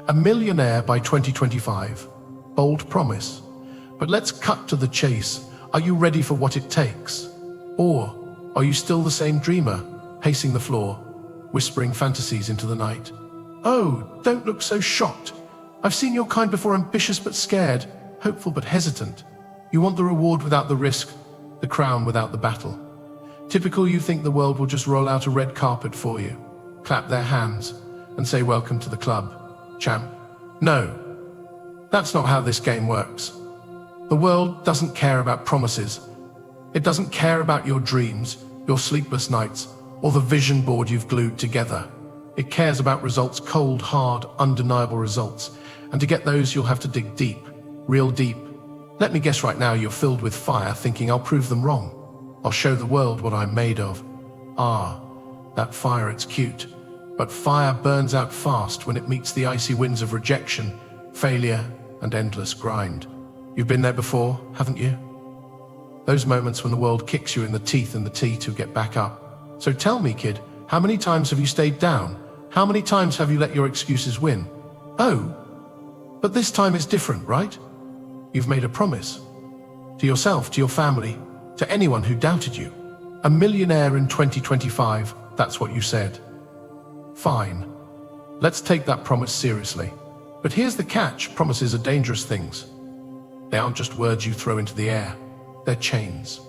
A millionaire by 2025. Bold promise. But let's cut to the chase. Are you ready for what it takes? Or are you still the same dreamer, pacing the floor, whispering fantasies into the night? Oh, don't look so shocked. I've seen your kind before, ambitious but scared, hopeful but hesitant. You want the reward without the risk, the crown without the battle. Typical, you think the world will just roll out a red carpet for you, clap their hands, and say welcome to the club, champ. No, that's not how this game works. The world doesn't care about promises. It doesn't care about your dreams, your sleepless nights, or the vision board you've glued together. It cares about results, cold, hard, undeniable results. And to get those, you'll have to dig deep, real deep. Let me guess right now, you're filled with fire, thinking I'll prove them wrong. I'll show the world what I'm made of. Ah, that fire, it's cute. But fire burns out fast when it meets the icy winds of rejection, failure, and endless grind. You've been there before, haven't you? Those moments when the world kicks you in the teeth and the tea to get back up. So tell me, kid, how many times have you stayed down? How many times have you let your excuses win? Oh, but this time it's different, right? You've made a promise. To yourself, to your family, to anyone who doubted you. A millionaire in 2025, that's what you said. Fine. Let's take that promise seriously. But here's the catch, promises are dangerous things. They aren't just words you throw into the air. They're chains.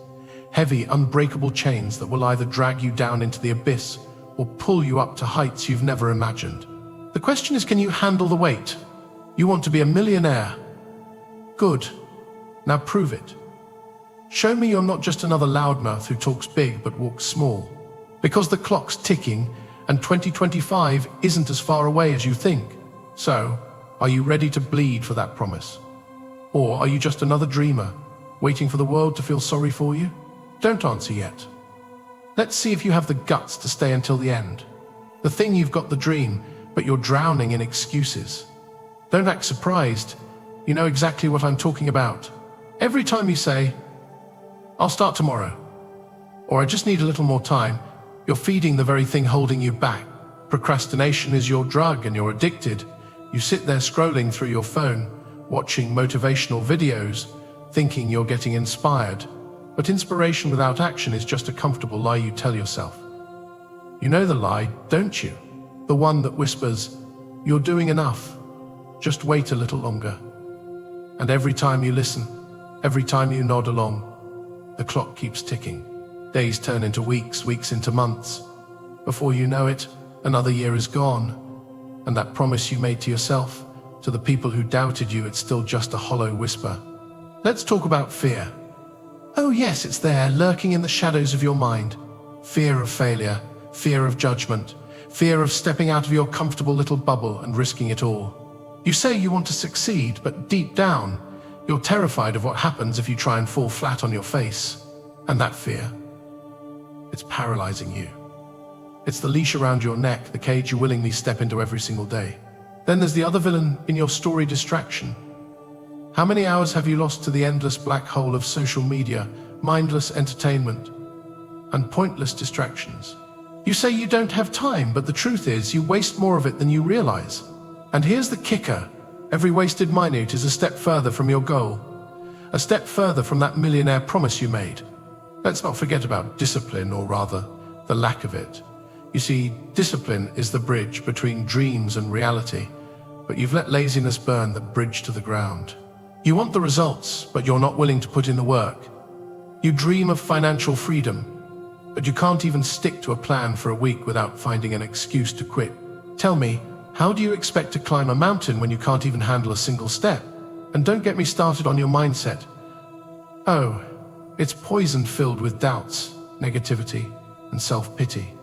Heavy, unbreakable chains that will either drag you down into the abyss or pull you up to heights you've never imagined. The question is, can you handle the weight? You want to be a millionaire. Good. Now prove it. Show me you're not just another loudmouth who talks big but walks small. Because the clock's ticking and 2025 isn't as far away as you think. So, are you ready to bleed for that promise? Or are you just another dreamer, waiting for the world to feel sorry for you? Don't answer yet. Let's see if you have the guts to stay until the end. The thing, you've got the dream, but you're drowning in excuses. Don't act surprised. You know exactly what I'm talking about. Every time you say, I'll start tomorrow, or I just need a little more time, you're feeding the very thing holding you back. Procrastination is your drug and you're addicted. You sit there scrolling through your phone, watching motivational videos, thinking you're getting inspired. But inspiration without action is just a comfortable lie you tell yourself. You know the lie, don't you? The one that whispers, you're doing enough. Just wait a little longer. And every time you listen, every time you nod along, the clock keeps ticking. Days turn into weeks, weeks into months. Before you know it, another year is gone. And that promise you made to yourself, to the people who doubted you, it's still just a hollow whisper. Let's talk about fear. Oh yes, it's there, lurking in the shadows of your mind. Fear of failure, fear of judgment, fear of stepping out of your comfortable little bubble and risking it all. You say you want to succeed, but deep down, you're terrified of what happens if you try and fall flat on your face. And that fear, it's paralyzing you. It's the leash around your neck, the cage you willingly step into every single day. Then there's the other villain in your story, distraction. How many hours have you lost to the endless black hole of social media, mindless entertainment, and pointless distractions? You say you don't have time, but the truth is you waste more of it than you realize. And here's the kicker. Every wasted minute is a step further from your goal, a step further from that millionaire promise you made. Let's not forget about discipline, or rather, the lack of it. You see, discipline is the bridge between dreams and reality, but you've let laziness burn the bridge to the ground. You want the results, but you're not willing to put in the work. You dream of financial freedom, but you can't even stick to a plan for a week without finding an excuse to quit. Tell me, how do you expect to climb a mountain when you can't even handle a single step? And don't get me started on your mindset. Oh, it's poison filled with doubts, negativity, and self-pity.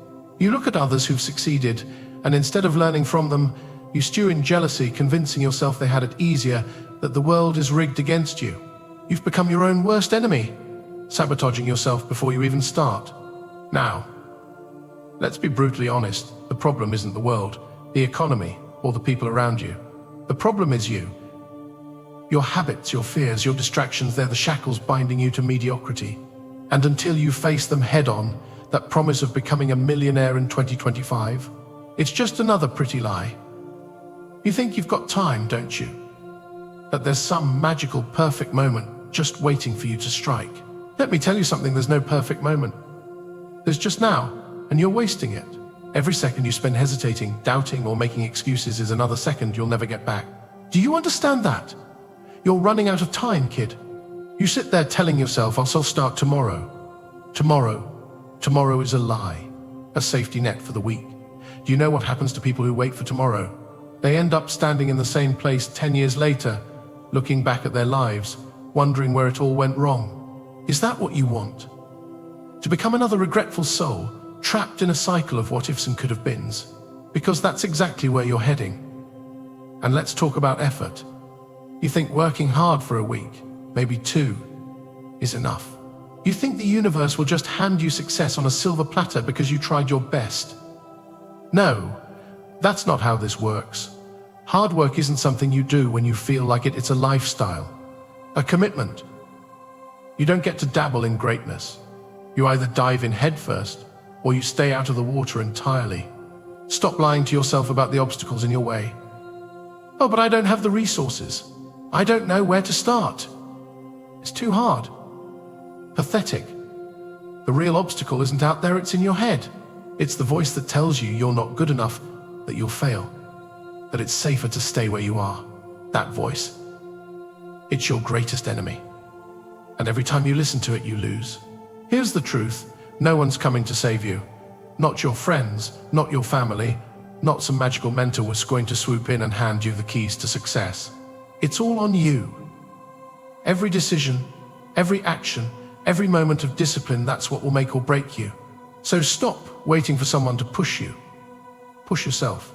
You look at others who've succeeded, and instead of learning from them, you stew in jealousy, convincing yourself they had it easier, that the world is rigged against you. You've become your own worst enemy, sabotaging yourself before you even start. Now, let's be brutally honest, the problem isn't the world, the economy, or the people around you. The problem is you. Your habits, your fears, your distractions, they're the shackles binding you to mediocrity. And until you face them head on, that promise of becoming a millionaire in 2025, it's just another pretty lie. You think you've got time, don't you? That there's some magical perfect moment just waiting for you to strike. Let me tell you something, there's no perfect moment. There's just now, and you're wasting it. Every second you spend hesitating, doubting, or making excuses is another second you'll never get back. Do you understand that? You're running out of time, kid. You sit there telling yourself, I'll start tomorrow. Tomorrow is a lie, a safety net for the weak. Do you know what happens to people who wait for tomorrow? They end up standing in the same place 10 years later, looking back at their lives, wondering where it all went wrong. Is that what you want? To become another regretful soul, trapped in a cycle of what-ifs and could-have-beens? Because that's exactly where you're heading. And let's talk about effort. You think working hard for a week, maybe 2, is enough. You think the universe will just hand you success on a silver platter because you tried your best. No, that's not how this works. Hard work isn't something you do when you feel like it, it's a lifestyle, a commitment. You don't get to dabble in greatness. You either dive in headfirst, or you stay out of the water entirely. Stop lying to yourself about the obstacles in your way. Oh, but I don't have the resources. I don't know where to start. It's too hard. Pathetic. The real obstacle isn't out there, it's in your head. It's the voice that tells you you're not good enough, that you'll fail, that it's safer to stay where you are. That voice, it's your greatest enemy. And every time you listen to it, you lose. Here's the truth. No one's coming to save you. Not your friends, not your family, not some magical mentor was going to swoop in and hand you the keys to success. It's all on you. Every decision, every action, every moment of discipline, that's what will make or break you. So stop waiting for someone to push you. Push yourself.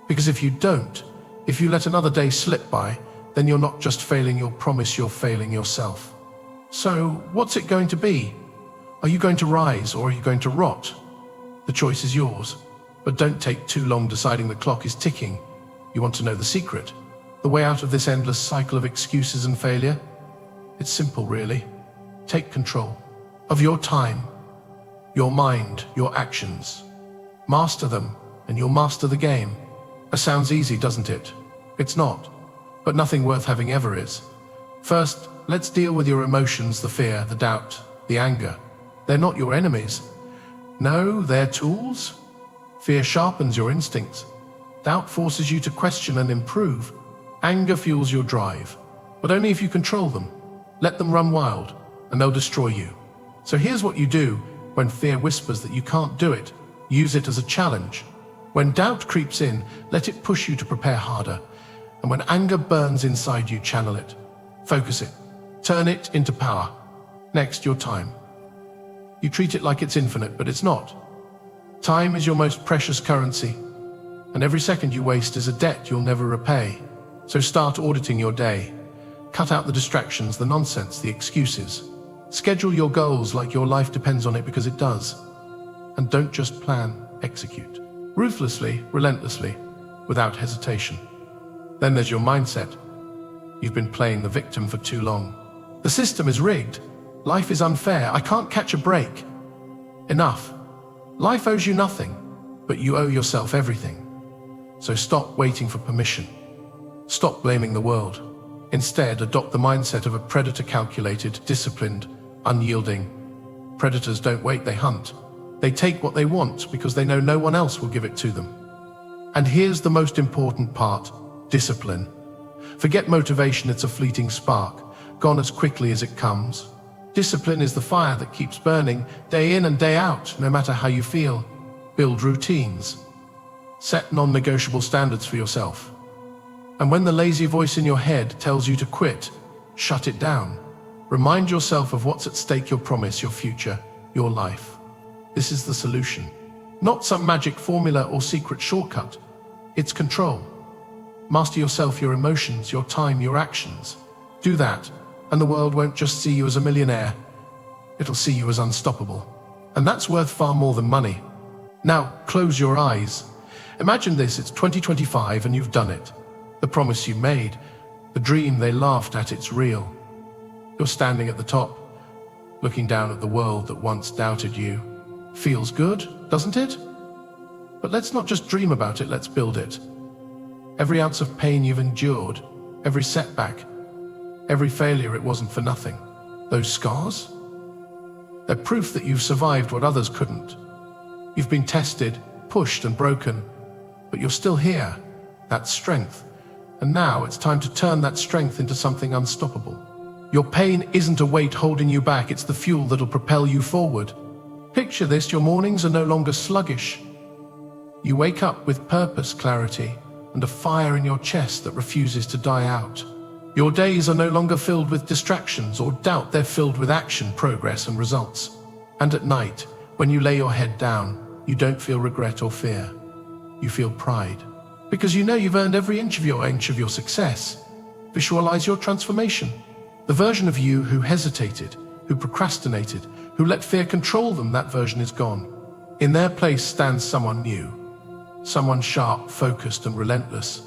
Because if you don't, if you let another day slip by, then you're not just failing your promise, you're failing yourself. So what's it going to be? Are you going to rise or are you going to rot? The choice is yours. But don't take too long deciding. The clock is ticking. You want to know the secret? The way out of this endless cycle of excuses and failure? It's simple, really. Take control of your time, your mind, your actions. Master them, and you'll master the game. It sounds easy, doesn't it? It's not, but nothing worth having ever is. First, let's deal with your emotions, the fear, the doubt, the anger. They're not your enemies. No, they're tools. Fear sharpens your instincts. Doubt forces you to question and improve. Anger fuels your drive, but only if you control them. Let them run wild, and they'll destroy you. So here's what you do when fear whispers that you can't do it. Use it as a challenge. When doubt creeps in, let it push you to prepare harder. And when anger burns inside you, channel it. Focus it. Turn it into power. Next, your time. You treat it like it's infinite, but it's not. Time is your most precious currency, and every second you waste is a debt you'll never repay. So start auditing your day. Cut out the distractions, the nonsense, the excuses. Schedule your goals like your life depends on it, because it does. And don't just plan, execute. Ruthlessly, relentlessly, without hesitation. Then there's your mindset. You've been playing the victim for too long. The system is rigged. Life is unfair. I can't catch a break. Enough. Life owes you nothing, but you owe yourself everything. So stop waiting for permission. Stop blaming the world. Instead, adopt the mindset of a predator, calculated, disciplined, unyielding. Predators don't wait, they hunt. They take what they want because they know no one else will give it to them. And here's the most important part: discipline. Forget motivation, it's a fleeting spark, gone as quickly as it comes. Discipline is the fire that keeps burning, day in and day out, no matter how you feel. Build routines. Set non-negotiable standards for yourself. And when the lazy voice in your head tells you to quit, shut it down. Remind yourself of what's at stake: your promise, your future, your life. This is the solution. Not some magic formula or secret shortcut. It's control. Master yourself, your emotions, your time, your actions. Do that, and the world won't just see you as a millionaire. It'll see you as unstoppable. And that's worth far more than money. Now, close your eyes. Imagine this, it's 2025 and you've done it. The promise you made, the dream they laughed at, it's real. You're standing at the top, looking down at the world that once doubted you. Feels good, doesn't it? But let's not just dream about it, let's build it. Every ounce of pain you've endured, every setback, every failure, it wasn't for nothing. Those scars? They're proof that you've survived what others couldn't. You've been tested, pushed and broken, but you're still here. That's strength. And now it's time to turn that strength into something unstoppable. Your pain isn't a weight holding you back, it's the fuel that'll propel you forward. Picture this, your mornings are no longer sluggish. You wake up with purpose, clarity, and a fire in your chest that refuses to die out. Your days are no longer filled with distractions or doubt, they're filled with action, progress, and results. And at night, when you lay your head down, you don't feel regret or fear. You feel pride, because you know you've earned every inch of your success. Visualize your transformation. The version of you who hesitated, who procrastinated, who let fear control them, that version is gone. In their place stands someone new. Someone sharp, focused, and relentless.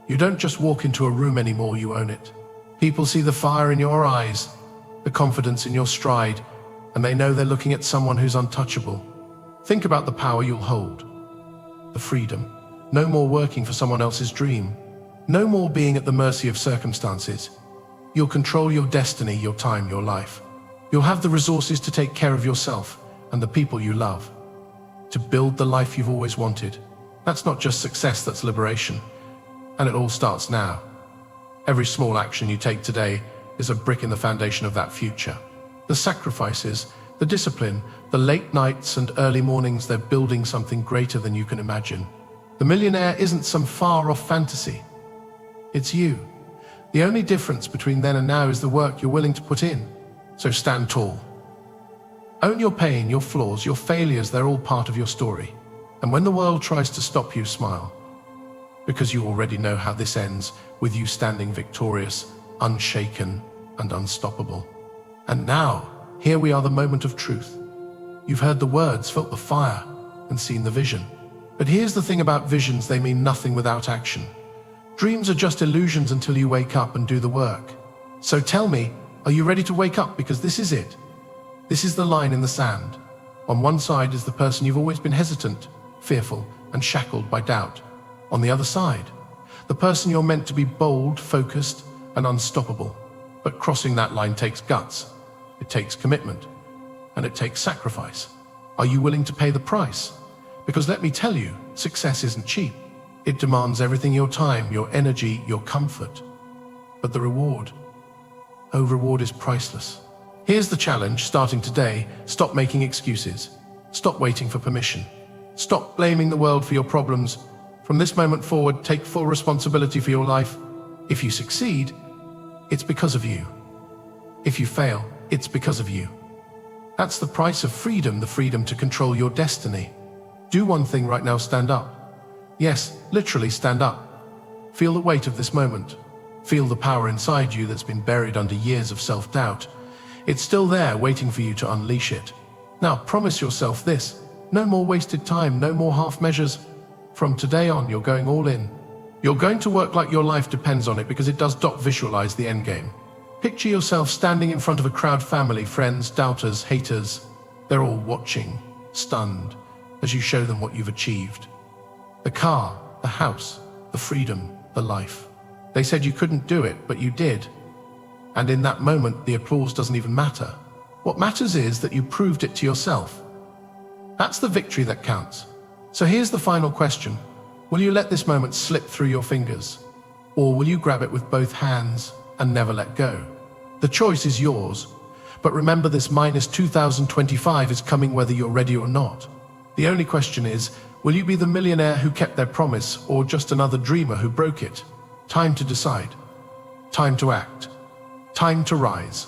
You don't just walk into a room anymore, you own it. People see the fire in your eyes, the confidence in your stride, and they know they're looking at someone who's untouchable. Think about the power you'll hold. The freedom. No more working for someone else's dream. No more being at the mercy of circumstances. You'll control your destiny, your time, your life. You'll have the resources to take care of yourself and the people you love. To build the life you've always wanted. That's not just success, that's liberation. And it all starts now. Every small action you take today is a brick in the foundation of that future. The sacrifices, the discipline, the late nights and early mornings, they're building something greater than you can imagine. The Millionaire isn't some far-off fantasy. It's you. The only difference between then and now is the work you're willing to put in. So stand tall. Own your pain, your flaws, your failures, they're all part of your story. And when the world tries to stop you, smile. Because you already know how this ends, with you standing victorious, unshaken, and unstoppable. And now, here we are, the moment of truth. You've heard the words, felt the fire, and seen the vision. But here's the thing about visions, they mean nothing without action. Dreams are just illusions until you wake up and do the work. So tell me, are you ready to wake up? Because this is it. This is the line in the sand. On one side is the person you've always been hesitant, fearful, and shackled by doubt. On the other side, the person you're meant to be bold, focused, and unstoppable. But crossing that line takes guts, it takes commitment, and it takes sacrifice. Are you willing to pay the price? Because let me tell you, success isn't cheap. It demands everything, your time, your energy, your comfort. But the reward, reward is priceless. Here's the challenge, starting today, stop making excuses. Stop waiting for permission. Stop blaming the world for your problems. From this moment forward, take full responsibility for your life. If you succeed, it's because of you. If you fail, it's because of you. That's the price of freedom, the freedom to control your destiny. Do one thing right now, stand up. Yes, literally stand up. Feel the weight of this moment. Feel the power inside you that's been buried under years of self-doubt. It's still there, waiting for you to unleash it. Now, promise yourself this. No more wasted time, no more half measures. From today on, you're going all in. You're going to work like your life depends on it, because it does. Visualize the end game. Picture yourself standing in front of a crowd, family, friends, doubters, haters. They're all watching, stunned, as you show them what you've achieved. The car, the house, the freedom, the life. They said you couldn't do it, but you did. And in that moment, the applause doesn't even matter. What matters is that you proved it to yourself. That's the victory that counts. So here's the final question. Will you let this moment slip through your fingers? Or will you grab it with both hands and never let go? The choice is yours. But remember, this -2025 is coming whether you're ready or not. The only question is, will you be the millionaire who kept their promise, or just another dreamer who broke it? Time to decide. Time to act. Time to rise.